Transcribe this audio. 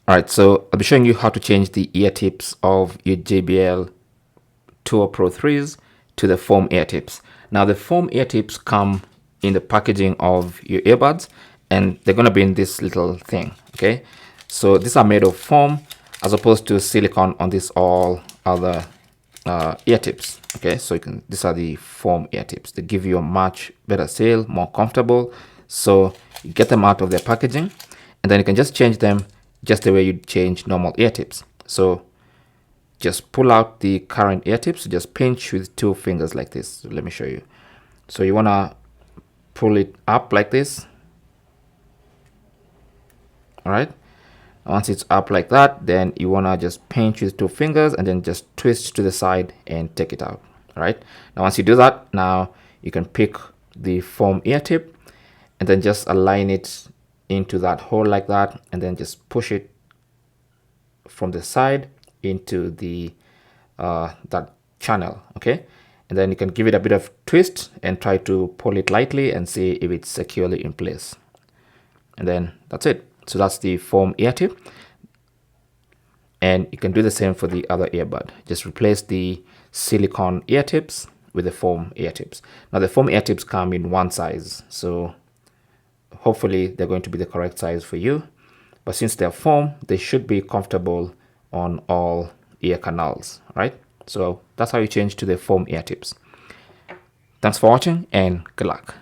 All right, so I'll be showing you how to change the ear tips of your JBL Tour Pro 3s to the foam ear tips. Now the foam ear tips come in the packaging of your earbuds, and they're going to be in this little thing. Okay, so these are made of foam as opposed to silicone on these all other ear tips. Okay, so these are the foam ear tips. They give you a much better sale, more comfortable. So you get them out of their packaging, and then you can just change them just the way you change normal ear tips. So just pull out the current ear tips, just pinch with 2 fingers like this. So let me show you. So you want to pull it up like this. All right, once it's up like that, then you want to just pinch with 2 fingers and then just twist to the side and take it out. All right, now once you do that, now you can pick the foam ear tip and then just align it into that hole like that, and then just push it from the side into the that channel. Okay, and then you can give it a bit of twist and try to pull it lightly and see if it's securely in place, and then that's it. So that's the foam ear tip, and you can do the same for the other earbud. Just replace the silicone ear tips with the foam ear tips. Now the foam ear tips come in one size, so hopefully they're going to be the correct size for you, but since they're foam, they should be comfortable on all ear canals. Right, so that's how you change to the foam ear tips. Thanks for watching and good luck.